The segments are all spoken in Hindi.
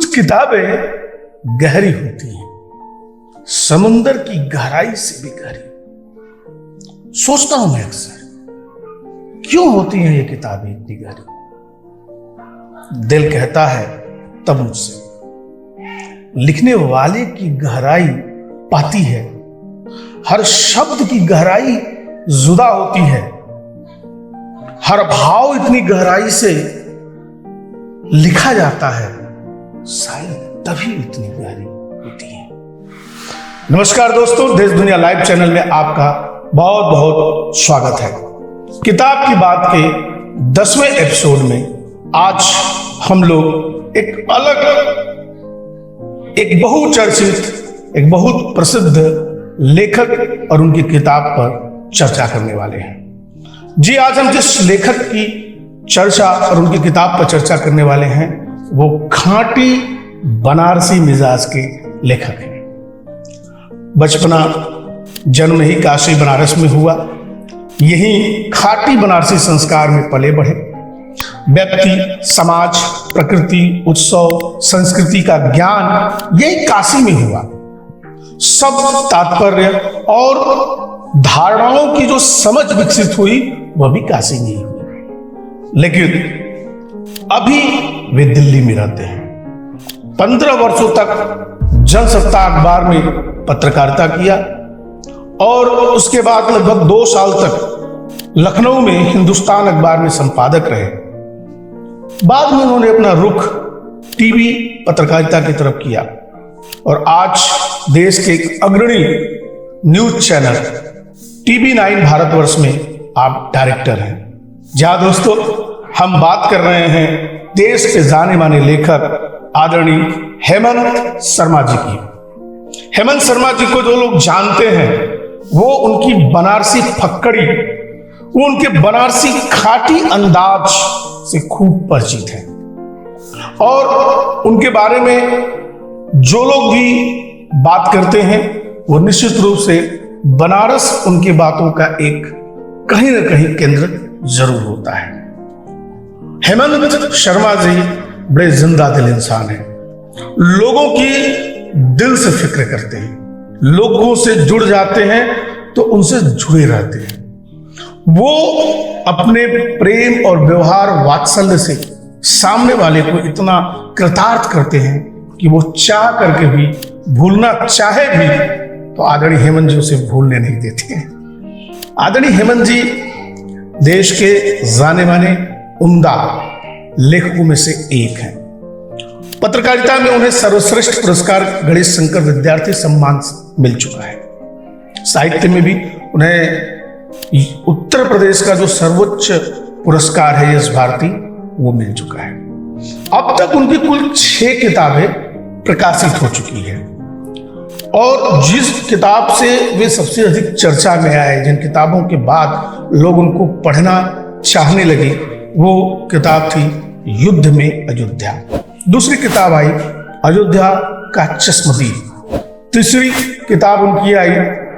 किताबें गहरी होती हैं, समुंदर की गहराई से भी गहरी। सोचता हूं मैं अक्सर, क्यों होती हैं ये किताबें इतनी गहरी? दिल कहता है तब मुझसे, लिखने वाले की गहराई पाती है, हर शब्द की गहराई जुदा होती है, हर भाव इतनी गहराई से लिखा जाता है, शायद तभी इतनी गहरी होती है। नमस्कार दोस्तों, देश दुनिया लाइव चैनल में आपका बहुत बहुत स्वागत है। किताब की बात के 10वें एपिसोड में आज हम लोग एक अलग, एक बहुचर्चित, एक बहुत प्रसिद्ध लेखक और उनकी किताब पर चर्चा करने वाले हैं। जी, आज हम जिस लेखक की चर्चा और उनकी किताब पर चर्चा करने वाले हैं वो खांटी बनारसी मिजाज के लेखक हैं। बचपना जन्म ही काशी बनारस में हुआ, यही खाटी बनारसी संस्कार में पले बढ़े। व्यक्ति, समाज, प्रकृति, उत्सव, संस्कृति का ज्ञान यही काशी में हुआ। सब तात्पर्य और धारणाओं की जो समझ विकसित हुई वह भी काशी में ही हुई। लेकिन अभी वे दिल्ली में रहते हैं। 15 वर्षों तक जनसत्ता अखबार में पत्रकारिता किया और उसके बाद लगभग 2 साल तक लखनऊ में हिंदुस्तान अखबार में संपादक रहे। बाद में उन्होंने अपना रुख टीवी पत्रकारिता की तरफ किया और आज देश के एक अग्रणी न्यूज चैनल TV9 भारतवर्ष में आप डायरेक्टर हैं। जहां दोस्तों हम बात कर रहे हैं देश के जाने माने लेखक आदरणीय हेमंत शर्मा जी की। हेमंत शर्मा जी को जो लोग जानते हैं वो उनकी बनारसी फक्कड़ी, वो उनके बनारसी खाटी अंदाज से खूब परिचित हैं और उनके बारे में जो लोग भी बात करते हैं वो निश्चित रूप से बनारस उनकी बातों का एक कहीं ना कहीं केंद्र जरूर होता है। हेमंत शर्मा जी बड़े जिंदा दिल इंसान हैं, लोगों की दिल से फिक्र करते हैं, लोगों से जुड़ जाते हैं तो उनसे जुड़े रहते हैं। वो अपने प्रेम और व्यवहार वात्सल्य से सामने वाले को इतना कृतार्थ करते हैं कि वो चाह करके भी, भूलना चाहे भी तो आदरणीय हेमंत जी उसे भूलने नहीं देते हैं। आदरणीय हेमंत जी देश के जाने माने उम्दा लेखकों में से एक हैं। पत्रकारिता में उन्हें सर्वश्रेष्ठ पुरस्कार गणेश शंकर विद्यार्थी सम्मान मिल चुका है। साहित्य में भी उन्हें उत्तर प्रदेश का जो सर्वोच्च पुरस्कार है यश भारती, वो मिल चुका है। अब तक उनकी कुल 6 किताबें प्रकाशित हो चुकी है और जिस किताब से वे सबसे अधिक चर्चा में आए, जिन किताबों के बाद लोग उनको पढ़ना चाहने लगे, वो किताब थी युद्ध में अयोध्या। दूसरी किताब आई अयोध्या का चश्मदीद। तीसरी किताब उनकी आई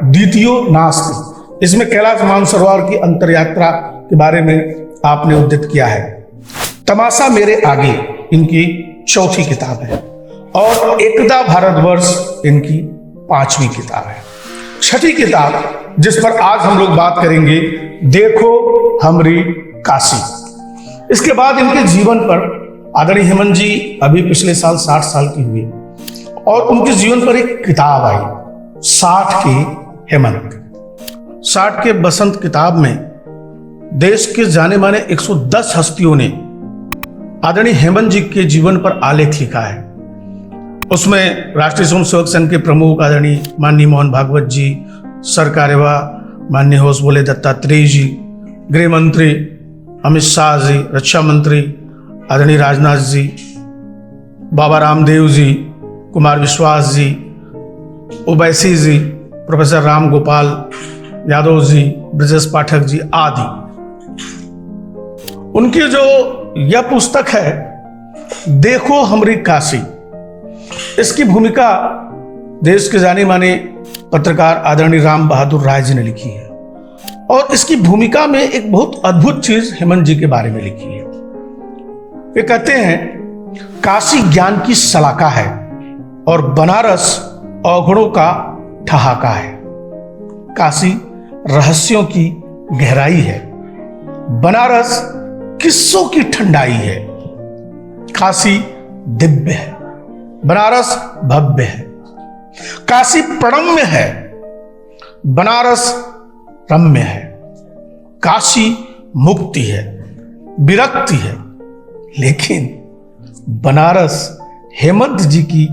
द्वितीयो नास्ति। इसमें कैलाश मानसरोवर की अंतरयात्रा के बारे में आपने उद्धृत किया है। तमाशा मेरे आगे इनकी चौथी किताब है और एकता भारतवर्ष इनकी 5वीं किताब है। छठी किताब जिस पर आज हम लोग बात करेंगे, देखो हमरी काशी। इसके बाद इनके जीवन पर आदरणीय हेमंत जी अभी पिछले साल 60 साल की हुई और उनके जीवन पर एक किताब आई 60 के हेमंत। 60 के बसंत किताब में देश के जाने माने 110 हस्तियों ने आदरणीय हेमंत जी के जीवन पर आलेख लिखा है। उसमें राष्ट्रीय स्वयंसेवक संघ के प्रमुख आदरणीय माननीय मोहन भागवत जी, सर कार्यवाह माननीय होश बोले दत्तात्रेय जी, गृह मंत्री अमित शाह जी, रक्षा मंत्री आदरणीय राजनाथ जी, बाबा रामदेव जी, कुमार विश्वास जी, ओवैसी जी, प्रोफेसर राम गोपाल यादव जी, ब्रजेश पाठक जी आदि। उनकी जो यह पुस्तक है देखो हमरी काशी, इसकी भूमिका देश के जाने माने पत्रकार आदरणीय राम बहादुर राय जी ने लिखी है और इसकी भूमिका में एक बहुत अद्भुत चीज हेमंत जी के बारे में लिखी है। वे कहते हैं काशी ज्ञान की सलाखा है और बनारस अवगुणों का ठहाका है। काशी रहस्यों की गहराई है, बनारस किस्सों की ठंडाई है। काशी दिव्य है, बनारस भव्य है। काशी प्रणम्य है, बनारस रम्य है। काशी मुक्ति है, विरक्ति है, लेकिन बनारस हेमंत जी की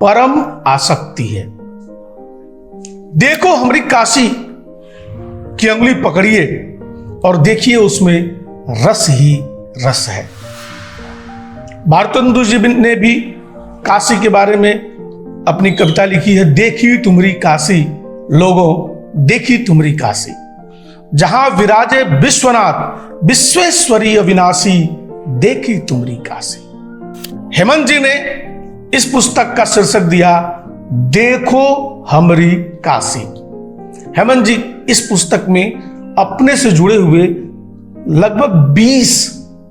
परम आसक्ति है। देखो हमारी काशी की अंगुली पकड़िए और देखिए उसमें रस ही रस है। भारतेंदु जी ने भी काशी के बारे में अपनी कविता लिखी है, देखी तुमरी काशी लोगों देखी तुमरी काशी, जहां विराजे विश्वनाथ विश्वेश्वरी अविनाशी, देखी तुमरी काशी। हेमंत जी ने इस पुस्तक का शीर्षक दिया देखो हमरी काशी। हेमंत जी इस पुस्तक में अपने से जुड़े हुए लगभग 20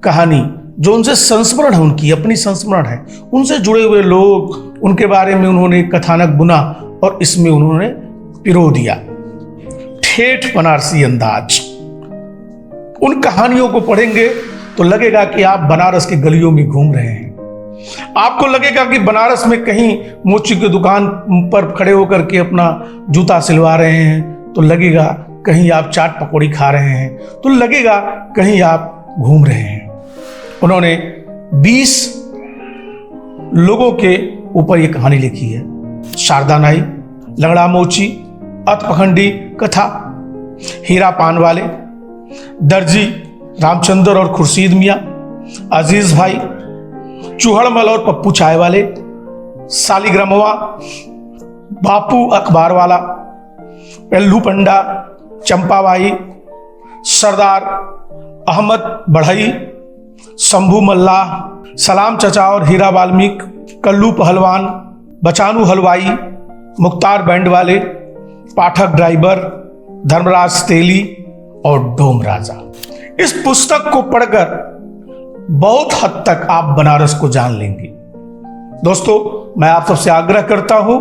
कहानी जो उनसे संस्मरण है, उनकी अपनी संस्मरण है, उनसे जुड़े हुए लोग, उनके बारे में उन्होंने कथानक बुना और इसमें उन्होंने पिरो दिया ठेठ बनारसी अंदाज। उन कहानियों को पढ़ेंगे तो लगेगा कि आप बनारस की गलियों में घूम रहे हैं। आपको लगेगा कि बनारस में कहीं मोची की दुकान पर खड़े होकर के अपना जूता सिलवा रहे हैं, तो लगेगा कहीं आप चाट पकौड़ी खा रहे हैं, तो लगेगा कहीं आप घूम रहे हैं। उन्होंने 20 लोगों के ऊपर यह कहानी लिखी है। शारदा नाई, लंगड़ा मोची, अतपखंडी कथा, हीरा पान वाले, दर्जी रामचंद्र और खुर्शीद मियाँ, अजीज भाई, चूहड़मल और पप्पू चाय वाले, सालिग्रामवा, बापू अखबार वाला, पेल्लू पंडा, चंपाबाई, सरदार अहमद बढ़ई, शंभू मल्लाह, सलाम चचा और हीरा वाल्मीक, कल्लू पहलवान, बचानू हलवाई, मुख्तार बैंड वाले, पाठक ड्राइवर, धर्मराज तेली और डोम राजा। इस पुस्तक को पढ़कर बहुत हद तक आप बनारस को जान लेंगे। दोस्तों, मैं आप सबसे आग्रह करता हूं,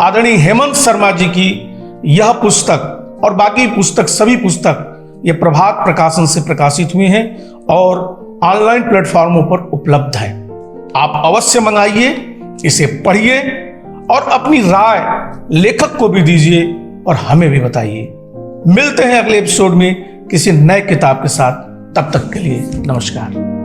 आदरणीय हेमंत शर्मा जी की यह पुस्तक और बाकी पुस्तक, सभी पुस्तक ये प्रभात प्रकाशन से प्रकाशित हुए हैं और ऑनलाइन प्लेटफॉर्मों पर उपलब्ध हैं। आप अवश्य मंगाइए, इसे पढ़िए और अपनी राय लेखक को भी दीजिए और हमें भी बताइए। मिलते हैं अगले एपिसोड में किसी नए किताब के साथ। तब तक के लिए नमस्कार।